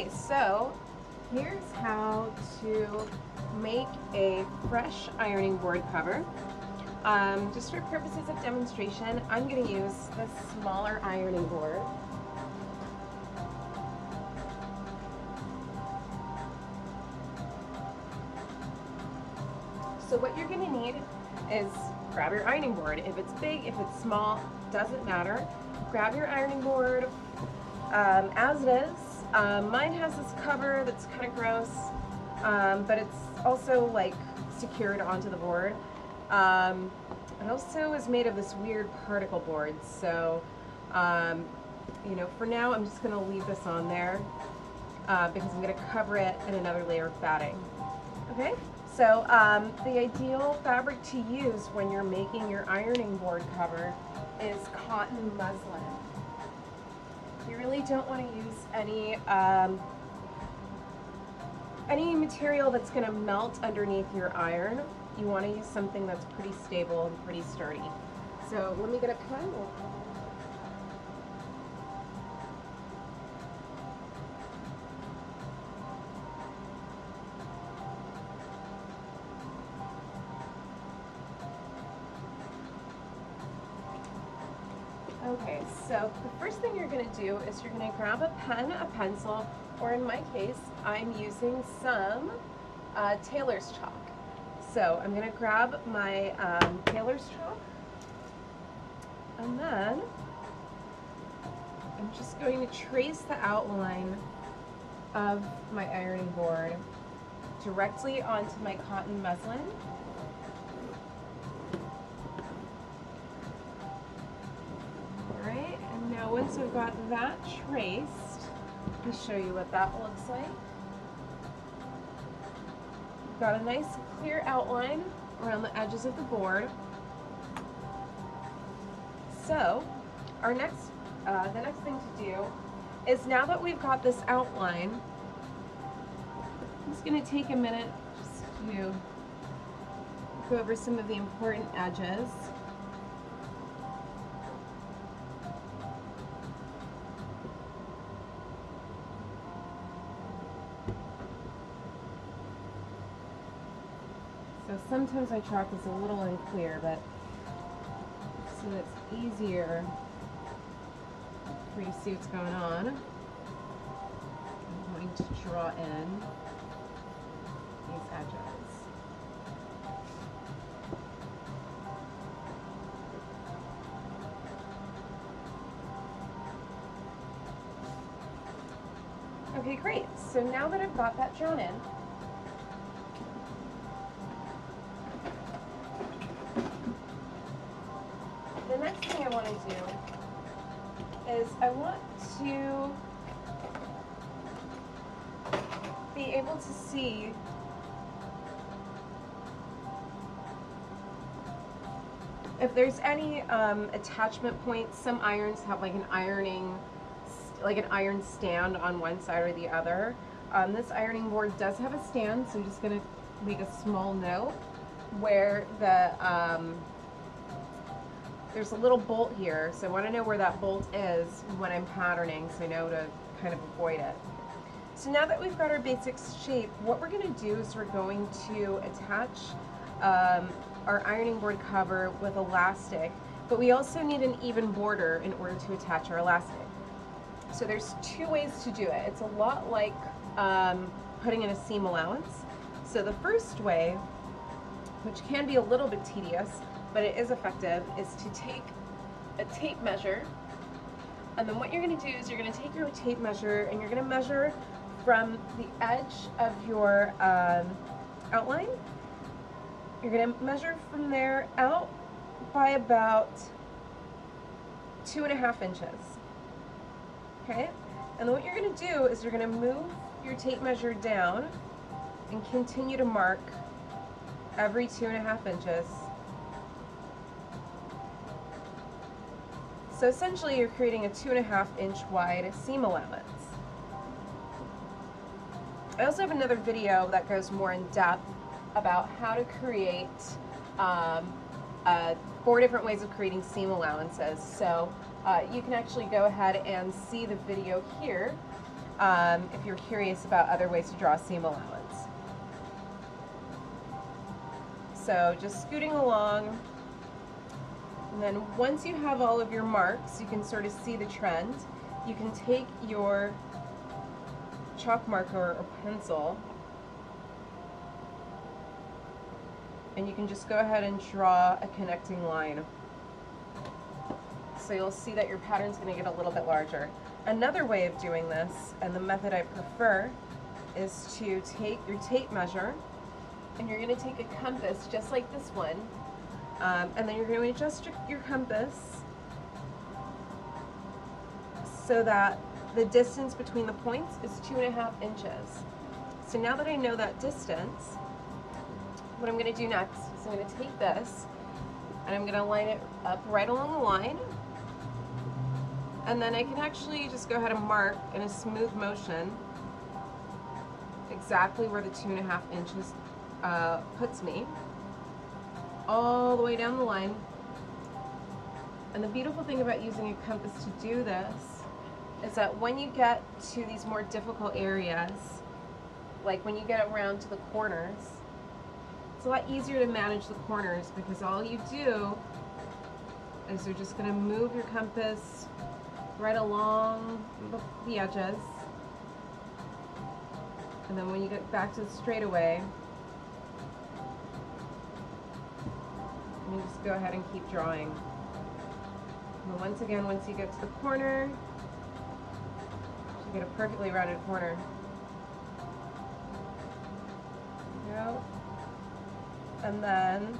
Okay, so here's how to make a fresh ironing board cover. Just for purposes of demonstration, I'm going to use the smaller ironing board. So what you're going to need is grab your ironing board. If it's big, if it's small, doesn't matter. Grab your ironing board as it is. Mine has this cover that's kind of gross, but it's also like secured onto the board. It also is made of this weird particle board, so you know, for now I'm just going to leave this on there because I'm going to cover it in another layer of batting. Okay, so the ideal fabric to use when you're making your ironing board cover is cotton muslin. You really don't want to use any material that's going to melt underneath your iron. You want to use something that's pretty stable and pretty sturdy. So let me get a pen. Okay, so the first thing you're going to do is you're going to grab a pen, a pencil, or in my case, I'm using some tailor's chalk. So I'm going to grab my tailor's chalk, and then I'm just going to trace the outline of my ironing board directly onto my cotton muslin. Alright, and now once I've got that traced, let me show you what that looks like. We've got a nice clear outline around the edges of the board. So, the next thing to do is, now that we've got this outline, I'm just going to take a minute just to go over some of the important edges. So sometimes my chalk is a little unclear, but so it's easier for you to see what's going on, I'm going to draw in these edges. Okay, great. So now that I've got that drawn in, the next thing I want to do is I want to be able to see if there's any attachment points. Some irons have like an iron stand on one side or the other. This ironing board does have a stand, so I'm just going to make a small note where there's a little bolt here, so I want to know where that bolt is when I'm patterning, so I know to kind of avoid it. So now that we've got our basic shape, what we're going to do is we're going to attach our ironing board cover with elastic, but we also need an even border in order to attach our elastic. So there's two ways to do it. It's a lot like putting in a seam allowance. So the first way, which can be a little bit tedious, but it is effective, is to take a tape measure, and then what you're going to do is you're going to take your tape measure and you're going to measure from the edge of your outline. You're going to measure from there out by about 2.5 inches. Okay? And then what you're going to do is you're going to move your tape measure down and continue to mark every 2.5 inches. So essentially you're creating a 2.5 inch wide seam allowance. I also have another video that goes more in depth about how to create 4 different ways of creating seam allowances. So you can actually go ahead and see the video here. if you're curious about other ways to draw a seam allowance. So just scooting along, and then once you have all of your marks, you can sort of see the trend. You can take your chalk marker or pencil, and you can just go ahead and draw a connecting line. So you'll see that your pattern's going to get a little bit larger. Another way of doing this, and the method I prefer, is to take your tape measure, and you're going to take a compass just like this one, and then you're going to adjust your compass so that the distance between the points is 2.5 inches. So now that I know that distance, what I'm going to do next is I'm going to take this and I'm going to line it up right along the line, and then I can actually just go ahead and mark in a smooth motion exactly where the 2.5 inches puts me, all the way down the line. And the beautiful thing about using a compass to do this is that when you get to these more difficult areas, like when you get around to the corners, it's a lot easier to manage the corners, because all you do is you're just going to move your compass right along the edges, and then when you get back to the straightaway, you just go ahead and keep drawing. And once again, once you get to the corner, you get a perfectly rounded corner. There you go. And then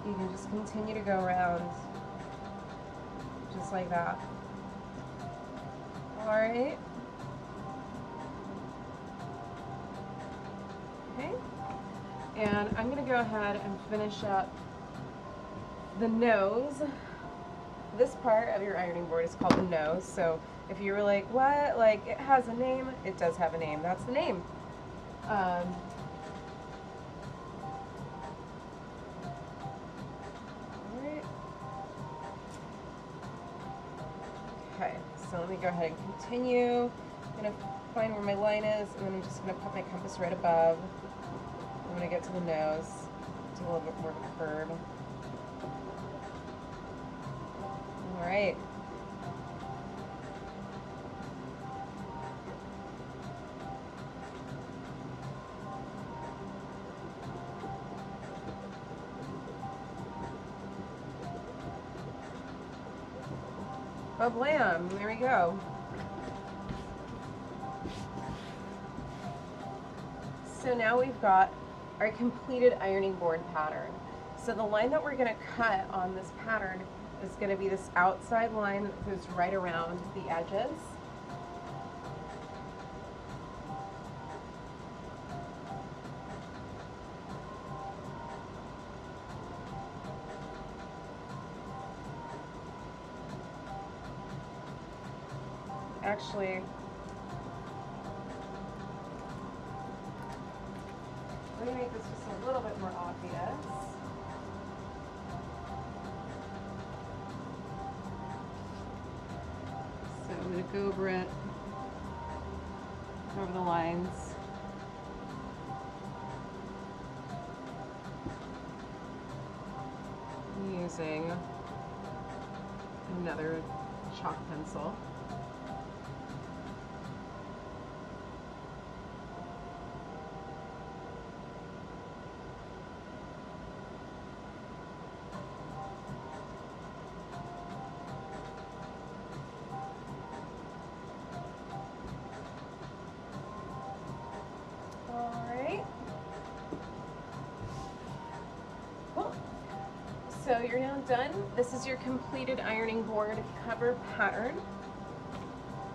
you can just continue to go around just like that. All right. Okay. And I'm going to go ahead and finish up the nose. This part of your ironing board is called the nose. So if you were like, what? Like, it has a name? It does have a name. That's the name. Okay, so let me go ahead and continue. I'm going to find where my line is, and then I'm just going to put my compass right above. I'm going to get to the nose, do a little bit more of a curve. All right. Oh, blam, there we go. So now we've got our completed ironing board pattern. So the line that we're going to cut on this pattern is going to be this outside line that goes right around the edges. Actually, let me make this just a little bit more obvious. So I'm going to go over it, over the lines. Using another chalk pencil. So you're now done. This is your completed ironing board cover pattern.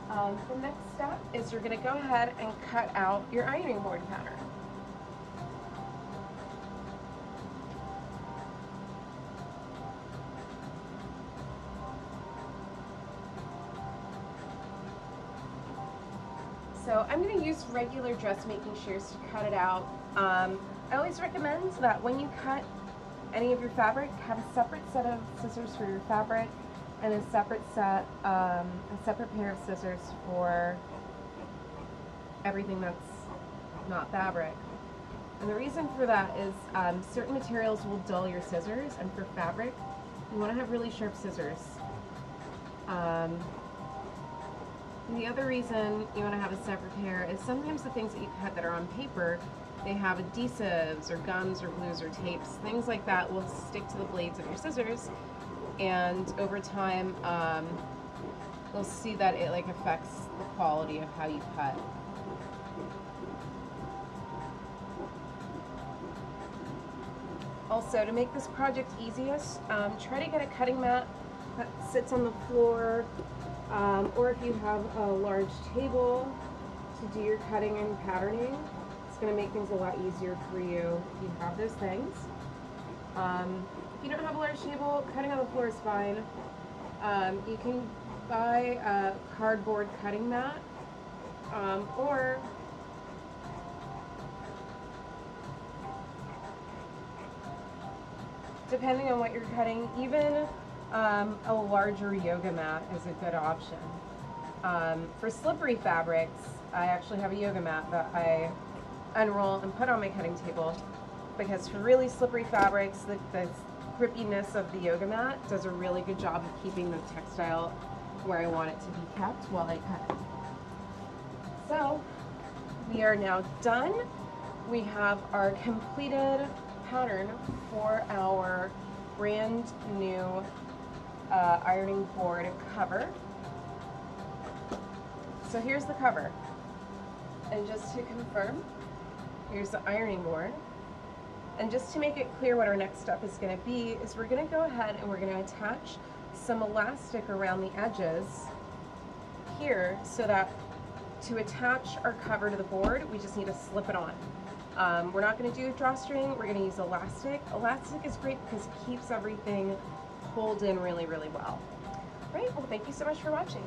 The next step is you're going to go ahead and cut out your ironing board pattern. So I'm going to use regular dressmaking shears to cut it out. I always recommend that when you cut any of your fabric, have a separate set of scissors for your fabric and a separate set, a separate pair of scissors for everything that's not fabric. And the reason for that is certain materials will dull your scissors, and for fabric, you want to have really sharp scissors. And the other reason you want to have a separate pair is sometimes the things that you cut that are on paper, they have adhesives or gums or glues or tapes. Things like that will stick to the blades of your scissors, and over time you'll see that it like affects the quality of how you cut. Also, to make this project easiest, try to get a cutting mat that sits on the floor, or if you have a large table to do your cutting and patterning, it's going to make things a lot easier for you if you have those things. If you don't have a large table, cutting on the floor is fine. You can buy a cardboard cutting mat, or depending on what you're cutting, even a larger yoga mat is a good option. For slippery fabrics, I actually have a yoga mat that I unroll and put on my cutting table, because for really slippery fabrics, the grippiness of the yoga mat does a really good job of keeping the textile where I want it to be kept while I cut it. So we are now done. We have our completed pattern for our brand new ironing board cover. So here's the cover, and just to confirm, here's the ironing board. And just to make it clear what our next step is going to be, is we're going to go ahead and we're going to attach some elastic around the edges here, so that to attach our cover to the board, we just need to slip it on. We're not going to do a drawstring, we're going to use elastic. Elastic is great because it keeps everything pulled in really, really well. All right, well, thank you so much for watching.